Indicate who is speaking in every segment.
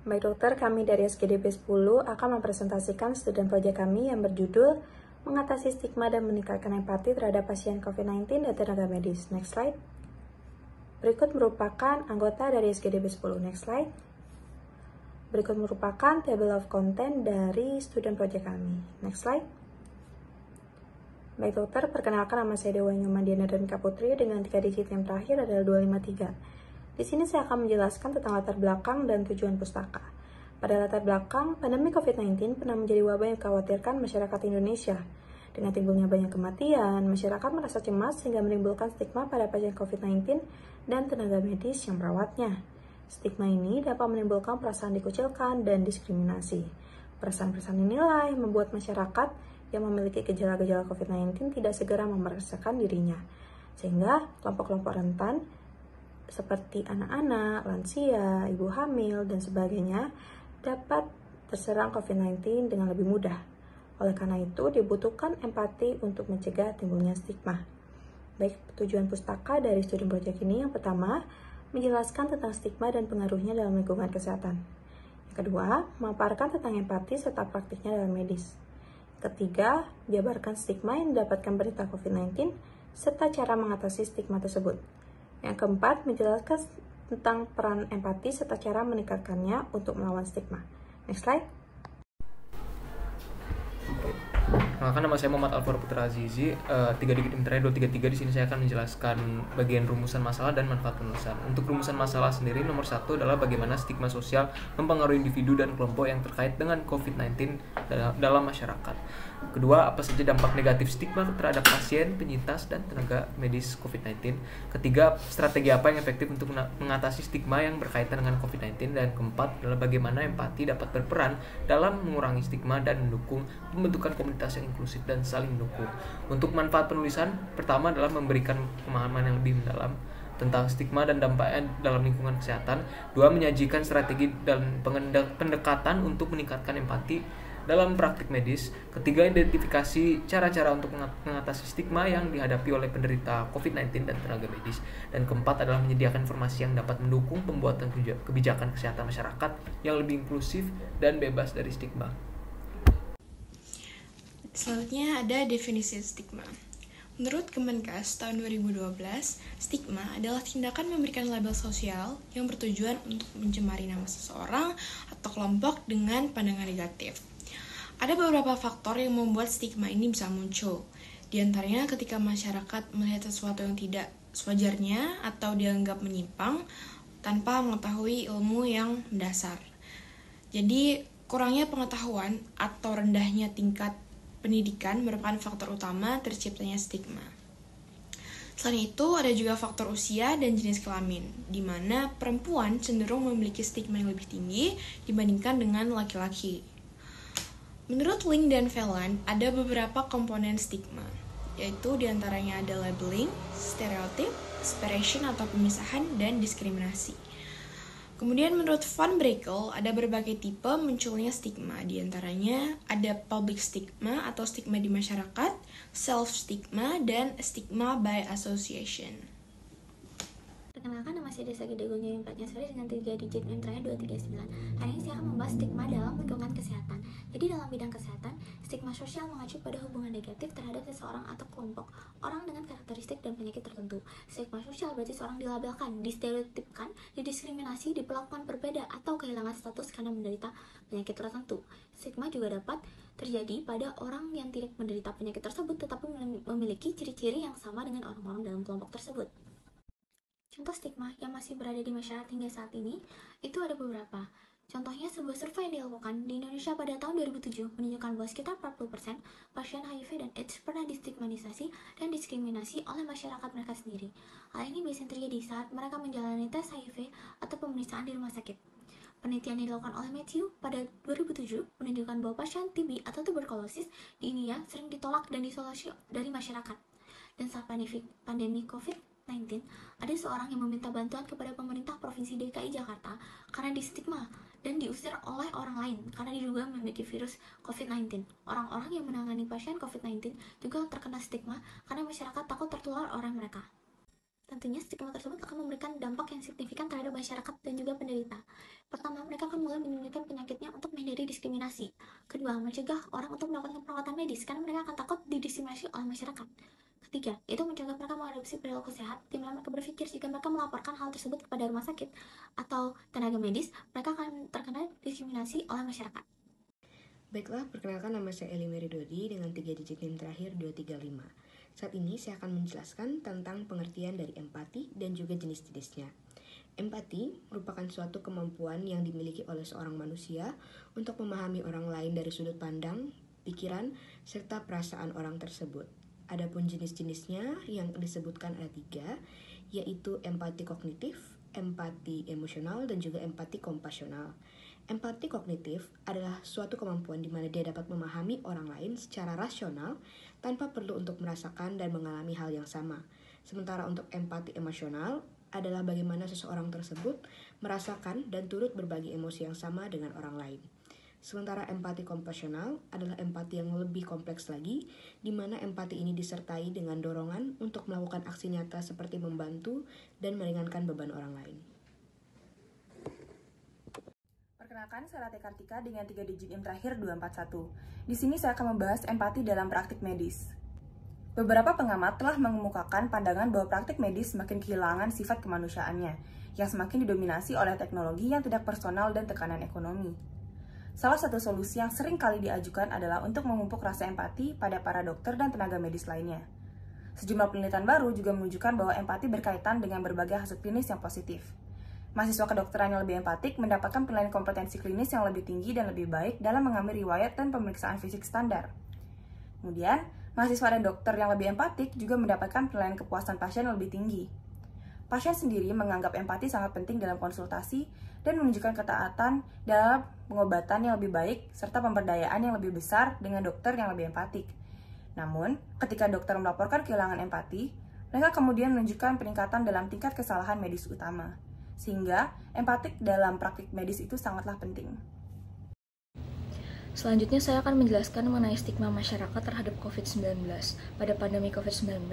Speaker 1: Baik dokter, kami dari SGDP 10 akan mempresentasikan studi proyek kami yang berjudul Mengatasi Stigma dan Meningkatkan Empati Terhadap Pasien COVID-19 dan Tenaga Medis. Next slide. Berikut merupakan anggota dari SGDP 10. Next slide. Berikut merupakan table of content dari studi proyek kami. Next slide. Baik dokter, perkenalkan nama saya Dewa Nyoman Diana dan Kak Putri dengan 3 digit yang terakhir adalah 253. Di sini saya akan menjelaskan tentang latar belakang dan tujuan pustaka. Pada latar belakang, pandemi COVID-19 pernah menjadi wabah yang mengkhawatirkan masyarakat Indonesia. Dengan timbulnya banyak kematian, masyarakat merasa cemas sehingga menimbulkan stigma pada pasien COVID-19 dan tenaga medis yang merawatnya. Stigma ini dapat menimbulkan perasaan dikucilkan dan diskriminasi. Perasaan-perasaan inilah yang membuat masyarakat yang memiliki gejala-gejala COVID-19 tidak segera memeriksakan dirinya. Sehingga kelompok-kelompok rentan seperti anak-anak, lansia, ibu hamil, dan sebagainya dapat terserang COVID-19 dengan lebih mudah. Oleh karena itu, dibutuhkan empati untuk mencegah timbulnya stigma. Baik, tujuan pustaka dari studi proyek ini yang pertama, menjelaskan tentang stigma dan pengaruhnya dalam lingkungan kesehatan. Yang kedua, memaparkan tentang empati serta praktiknya dalam medis. Ketiga, jabarkan stigma yang didapatkan penderita COVID-19 serta cara mengatasi stigma tersebut. Yang keempat, menjelaskan tentang peran empati serta cara meningkatkannya untuk melawan stigma. Next slide.
Speaker 2: Perkenalkan, nama saya Muhammad Alvaro Putra Azizi. 3 digit terakhir 233. Di sini saya akan menjelaskan bagian rumusan masalah dan manfaat penulisan. Untuk rumusan masalah sendiri, nomor 1 adalah bagaimana stigma sosial mempengaruhi individu dan kelompok yang terkait dengan COVID-19 dalam masyarakat. Kedua, apa saja dampak negatif stigma terhadap pasien, penyintas, dan tenaga medis COVID-19. Ketiga, strategi apa yang efektif untuk mengatasi stigma yang berkaitan dengan COVID-19. Dan keempat adalah bagaimana empati dapat berperan dalam mengurangi stigma dan mendukung pembentukan komunitas yang inklusif dan saling mendukung. Untuk manfaat penulisan, pertama adalah memberikan pemahaman yang lebih mendalam tentang stigma dan dampaknya dalam lingkungan kesehatan. Dua, menyajikan strategi dan pendekatan untuk meningkatkan empati dalam praktik medis. Ketiga, identifikasi cara-cara untuk mengatasi stigma yang dihadapi oleh penderita COVID-19 dan tenaga medis. Dan keempat adalah menyediakan informasi yang dapat mendukung pembuatan kebijakan kesehatan masyarakat yang lebih inklusif dan bebas dari stigma.
Speaker 3: Selanjutnya ada definisi stigma. Menurut Kemenkes tahun 2012, stigma adalah tindakan memberikan label sosial yang bertujuan untuk mencemari nama seseorang atau kelompok dengan pandangan negatif. Ada beberapa faktor yang membuat stigma ini bisa muncul. Di antaranya ketika masyarakat melihat sesuatu yang tidak sewajarnya atau dianggap menyimpang tanpa mengetahui ilmu yang mendasar. Jadi, kurangnya pengetahuan atau rendahnya tingkat pendidikan merupakan faktor utama terciptanya stigma. Selain itu, ada juga faktor usia dan jenis kelamin, di mana perempuan cenderung memiliki stigma yang lebih tinggi dibandingkan dengan laki-laki. Menurut Link dan Phelan, ada beberapa komponen stigma, yaitu diantaranya ada labeling, stereotip, aspiration atau pemisahan, dan diskriminasi. Kemudian menurut Van Brakel, ada berbagai tipe munculnya stigma, diantaranya ada public stigma atau stigma di masyarakat, self-stigma, dan stigma by association.
Speaker 4: Perkenalkan, nama saya Desa Gede Gonjang Empatnya Sore dengan 3 digit yang terakhir 239. Hari ini saya akan membahas stigma dalam lingkungan kesehatan. Jadi dalam bidang kesehatan, stigma sosial mengacu pada hubungan negatif terhadap seseorang atau kelompok orang dengan karakteristik dan penyakit tertentu. Stigma sosial berarti seorang dilabelkan, distereotipkan, didiskriminasi, diperlakukan berbeda, atau kehilangan status karena menderita penyakit tertentu. Stigma juga dapat terjadi pada orang yang tidak menderita penyakit tersebut tetapi memiliki ciri-ciri yang sama dengan orang-orang dalam kelompok tersebut. Contoh stigma yang masih berada di masyarakat hingga saat ini, itu ada beberapa. Contohnya, sebuah survei yang dilakukan di Indonesia pada tahun 2007 menunjukkan bahwa sekitar 40% pasien HIV dan AIDS pernah distigmatisasi dan diskriminasi oleh masyarakat mereka sendiri. Hal ini biasanya terjadi saat mereka menjalani tes HIV atau pemeriksaan di rumah sakit. Penelitian yang dilakukan oleh Matthew pada 2007 menunjukkan bahwa pasien TB atau tuberkulosis di India sering ditolak dan diisolasi dari masyarakat. Dan saat pandemi COVID-19, ada seorang yang meminta bantuan kepada pemerintah Provinsi DKI Jakarta karena distigma dan diusir oleh orang lain karena diduga memiliki virus COVID-19. Orang-orang yang menangani pasien COVID-19 juga terkena stigma karena masyarakat takut tertular oleh mereka. Tentunya stigma tersebut akan memberikan dampak yang signifikan terhadap masyarakat dan juga penderita. Pertama, mereka akan mulai menyembunyikan penyakitnya untuk menghindari diskriminasi. Kedua, mencegah orang untuk mendapatkan perawatan medis karena mereka akan takut didiskriminasi oleh masyarakat. Ketiga, itu mencegah mereka mengadopsi perilaku sehat, di mana mereka berpikir jika mereka melaporkan hal tersebut kepada rumah sakit atau tenaga medis, mereka akan terkena diskriminasi oleh masyarakat.
Speaker 5: Baiklah, perkenalkan nama saya Eli Meridodi dengan 3 digit NIM terakhir 235. Saat ini saya akan menjelaskan tentang pengertian dari empati dan juga jenis-jenisnya. Empati merupakan suatu kemampuan yang dimiliki oleh seorang manusia untuk memahami orang lain dari sudut pandang, pikiran, serta perasaan orang tersebut. Adapun jenis-jenisnya yang disebutkan ada 3, yaitu empati kognitif, empati emosional, dan juga empati kompasional. Empati kognitif adalah suatu kemampuan di mana dia dapat memahami orang lain secara rasional tanpa perlu untuk merasakan dan mengalami hal yang sama. Sementara untuk empati emosional adalah bagaimana seseorang tersebut merasakan dan turut berbagi emosi yang sama dengan orang lain. Sementara empati kompasional adalah empati yang lebih kompleks lagi, di mana empati ini disertai dengan dorongan untuk melakukan aksi nyata seperti membantu dan meringankan beban orang lain.
Speaker 1: Perkenalkan, saya Rate Kartika dengan 3 digit NIM terakhir 241. Di sini saya akan membahas empati dalam praktik medis. Beberapa pengamat telah mengemukakan pandangan bahwa praktik medis semakin kehilangan sifat kemanusiaannya, yang semakin didominasi oleh teknologi yang tidak personal dan tekanan ekonomi. Salah satu solusi yang sering kali diajukan adalah untuk memupuk rasa empati pada para dokter dan tenaga medis lainnya. Sejumlah penelitian baru juga menunjukkan bahwa empati berkaitan dengan berbagai hasil klinis yang positif. Mahasiswa kedokteran yang lebih empatik mendapatkan penilaian kompetensi klinis yang lebih tinggi dan lebih baik dalam mengambil riwayat dan pemeriksaan fisik standar. Kemudian, mahasiswa dan dokter yang lebih empatik juga mendapatkan penilaian kepuasan pasien yang lebih tinggi. Pasien sendiri menganggap empati sangat penting dalam konsultasi dan menunjukkan ketaatan dalam pengobatan yang lebih baik serta pemberdayaan yang lebih besar dengan dokter yang lebih empatik. Namun, ketika dokter melaporkan kehilangan empati, mereka kemudian menunjukkan peningkatan dalam tingkat kesalahan medis utama. Sehingga empatik dalam praktik medis itu sangatlah penting.
Speaker 6: Selanjutnya saya akan menjelaskan mengenai stigma masyarakat terhadap COVID-19. Pada pandemi COVID-19,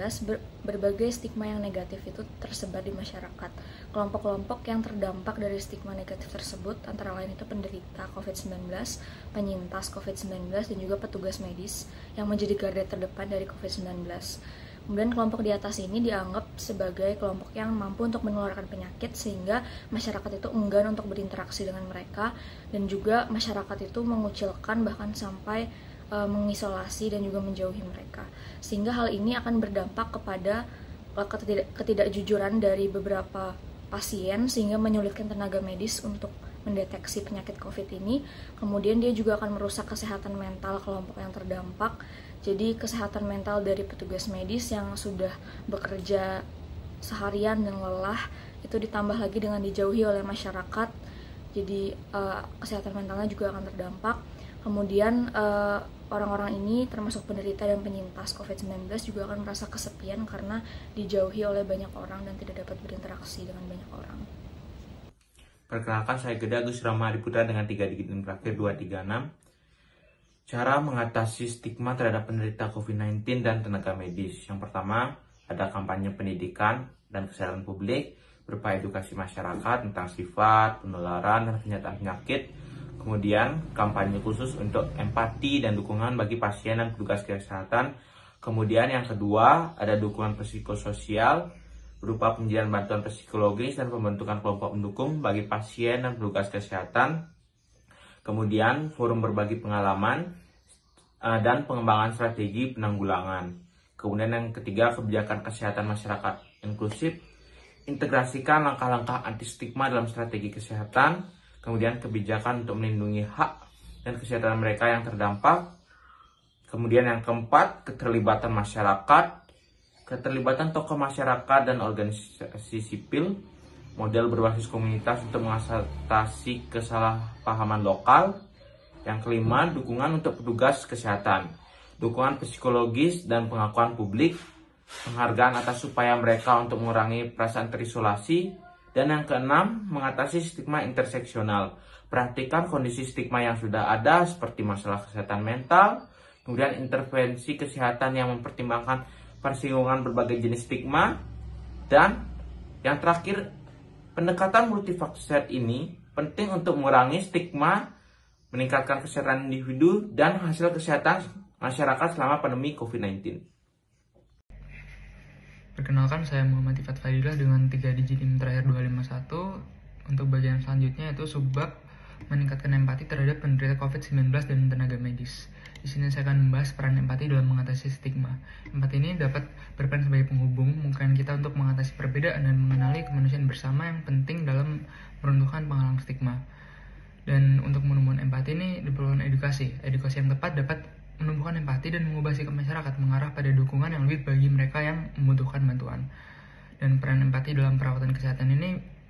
Speaker 6: berbagai stigma yang negatif itu tersebar di masyarakat. Kelompok-kelompok yang terdampak dari stigma negatif tersebut antara lain itu penderita COVID-19, penyintas COVID-19, dan juga petugas medis yang menjadi garda terdepan dari COVID-19. Kemudian kelompok di atas ini dianggap sebagai kelompok yang mampu untuk menularkan penyakit sehingga masyarakat itu enggan untuk berinteraksi dengan mereka dan juga masyarakat itu mengucilkan bahkan sampai mengisolasi dan juga menjauhi mereka. Sehingga hal ini akan berdampak kepada ketidakjujuran dari beberapa pasien sehingga menyulitkan tenaga medis untuk mendeteksi penyakit COVID ini. Kemudian dia juga akan merusak kesehatan mental kelompok yang terdampak. Jadi kesehatan mental dari petugas medis yang sudah bekerja seharian dan lelah itu ditambah lagi dengan dijauhi oleh masyarakat. Jadi kesehatan mentalnya juga akan terdampak. Kemudian orang-orang ini termasuk penderita dan penyintas COVID-19 juga akan merasa kesepian karena dijauhi oleh banyak orang dan tidak dapat berinteraksi dengan banyak orang.
Speaker 7: Perkenalkan, saya Geda Agus Rama Adiputra dengan 3 digit NIM terakhir 236. Cara mengatasi stigma terhadap penderita COVID-19 dan tenaga medis. Yang pertama, ada kampanye pendidikan dan kesehatan publik berupa edukasi masyarakat tentang sifat, penularan, dan penyataan penyakit. Kemudian, kampanye khusus untuk empati dan dukungan bagi pasien dan petugas kesehatan. Kemudian yang kedua, ada dukungan psikososial berupa penyediaan bantuan psikologis dan pembentukan kelompok pendukung bagi pasien dan petugas kesehatan. Kemudian forum berbagi pengalaman dan pengembangan strategi penanggulangan. Kemudian yang ketiga, kebijakan kesehatan masyarakat inklusif, integrasikan langkah-langkah anti stigma dalam strategi kesehatan. Kemudian kebijakan untuk melindungi hak dan kesehatan mereka yang terdampak. Kemudian yang keempat, keterlibatan masyarakat, keterlibatan tokoh masyarakat dan organisasi sipil, model berbasis komunitas untuk mengatasi kesalahpahaman lokal. Yang kelima, dukungan untuk petugas kesehatan, dukungan psikologis dan pengakuan publik, penghargaan atas upaya mereka untuk mengurangi perasaan terisolasi. Dan yang keenam, mengatasi stigma interseksional, perhatikan kondisi stigma yang sudah ada seperti masalah kesehatan mental, kemudian intervensi kesehatan yang mempertimbangkan persinggungan berbagai jenis stigma, Dan yang terakhir, pendekatan multifaktor ini penting untuk mengurangi stigma, meningkatkan kesehatan individu, dan hasil kesehatan masyarakat selama pandemi COVID-19.
Speaker 2: Perkenalkan, saya Muhammad Ifat Fadilah dengan 3 digit NIM terakhir 251. Untuk bagian selanjutnya yaitu subbab meningkatkan empati terhadap penderita COVID-19 dan tenaga medis. Di sini saya akan membahas peran empati dalam mengatasi stigma. Empati ini dapat berperan sebagai penghubung, memungkinkan kita untuk mengatasi perbedaan dan mengenali kemanusiaan bersama yang penting dalam meruntuhkan penghalang stigma. Dan untuk menumbuhkan empati ini diperlukan edukasi. Edukasi yang tepat dapat menumbuhkan empati dan mengubah sikap masyarakat mengarah pada dukungan yang lebih bagi mereka yang membutuhkan bantuan. Dan peran empati dalam perawatan kesehatan ini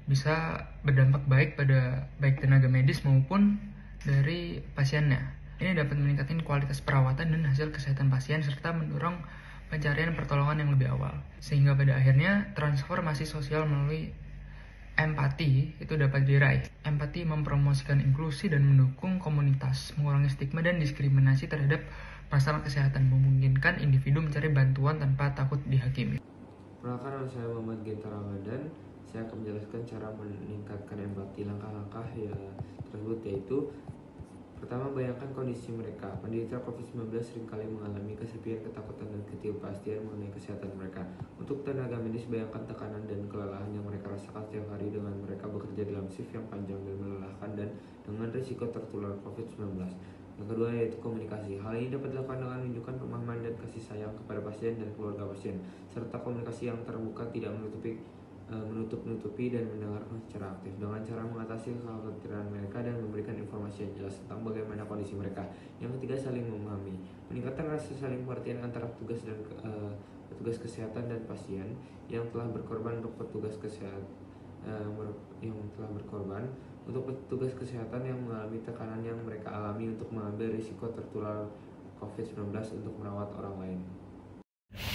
Speaker 2: bisa berdampak baik pada baik tenaga medis maupun dari pasiennya. Ini dapat meningkatkan kualitas perawatan dan hasil kesehatan pasien serta mendorong pencarian pertolongan yang lebih awal. Sehingga pada akhirnya transformasi sosial melalui empati itu dapat diraih. Empati mempromosikan inklusi dan mendukung komunitas, mengurangi stigma dan diskriminasi terhadap masalah kesehatan, memungkinkan individu mencari bantuan tanpa takut dihakimi.
Speaker 8: Perkenalkan, nama saya Muhammad Genta Ramadan. Saya akan menjelaskan cara meningkatkan empati. Langkah-langkah tersebut yaitu: pertama, bayangkan kondisi mereka. Penderita COVID-19 seringkali mengalami kesepian, ketakutan, dan ketidakpastian mengenai kesehatan mereka. Untuk tenaga medis, bayangkan tekanan dan kelelahan yang mereka rasakan setiap hari dengan mereka bekerja dalam shift yang panjang dan melelahkan dan dengan risiko tertular COVID-19. Yang kedua yaitu komunikasi. Hal ini dapat dilakukan dengan menunjukkan pemahaman dan kasih sayang kepada pasien dan keluarga pasien, serta komunikasi yang terbuka, tidak menutup-nutupi dan mendengar secara aktif, dengan cara mengatasi kekhawatiran mereka dan memberikan informasi yang jelas tentang bagaimana kondisi mereka. Yang ketiga, saling memahami. Meningkatkan rasa saling pengertian antara petugas kesehatan dan pasien yang telah berkorban untuk petugas kesehatan yang mengalami tekanan yang mereka alami untuk mengambil risiko tertular COVID-19 untuk merawat orang lain.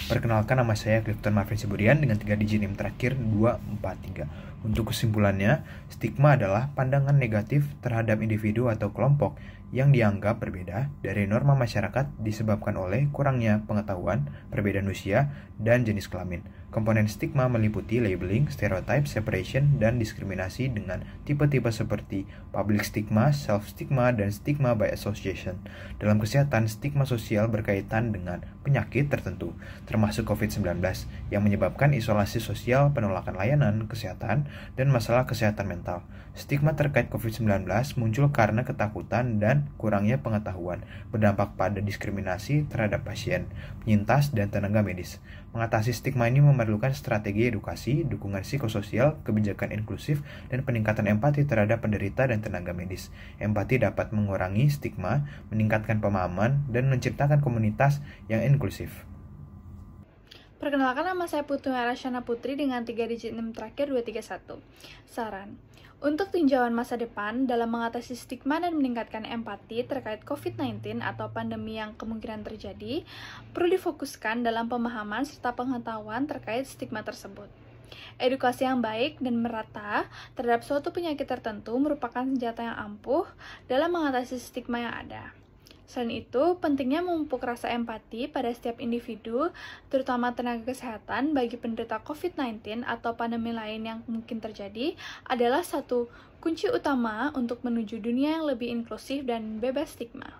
Speaker 9: Perkenalkan, nama saya Clifton Marvin Siburian dengan 3 digit NIM terakhir 243. Untuk kesimpulannya, stigma adalah pandangan negatif terhadap individu atau kelompok yang dianggap berbeda dari norma masyarakat disebabkan oleh kurangnya pengetahuan, perbedaan usia, dan jenis kelamin. Komponen stigma meliputi labeling, stereotype, separation, dan diskriminasi dengan tipe-tipe seperti public stigma, self-stigma, dan stigma by association. Dalam kesehatan, stigma sosial berkaitan dengan penyakit tertentu, termasuk COVID-19, yang menyebabkan isolasi sosial, penolakan layanan kesehatan, dan masalah kesehatan mental. Stigma terkait COVID-19 muncul karena ketakutan dan kurangnya pengetahuan, berdampak pada diskriminasi terhadap pasien, penyintas, dan tenaga medis. Mengatasi stigma ini memerlukan strategi edukasi, dukungan psikososial, kebijakan inklusif, dan peningkatan empati terhadap penderita dan tenaga medis. Empati dapat mengurangi stigma, meningkatkan pemahaman, dan menciptakan komunitas yang inklusif.
Speaker 10: Perkenalkan, nama saya Putu Merasyana Putri dengan 3 digit NIM terakhir 231. Saran: untuk tinjauan masa depan dalam mengatasi stigma dan meningkatkan empati terkait COVID-19 atau pandemi yang kemungkinan terjadi, perlu difokuskan dalam pemahaman serta pengetahuan terkait stigma tersebut. Edukasi yang baik dan merata terhadap suatu penyakit tertentu merupakan senjata yang ampuh dalam mengatasi stigma yang ada. Selain itu, pentingnya memupuk rasa empati pada setiap individu, terutama tenaga kesehatan bagi penderita COVID-19 atau pandemi lain yang mungkin terjadi, adalah satu kunci utama untuk menuju dunia yang lebih inklusif dan bebas stigma.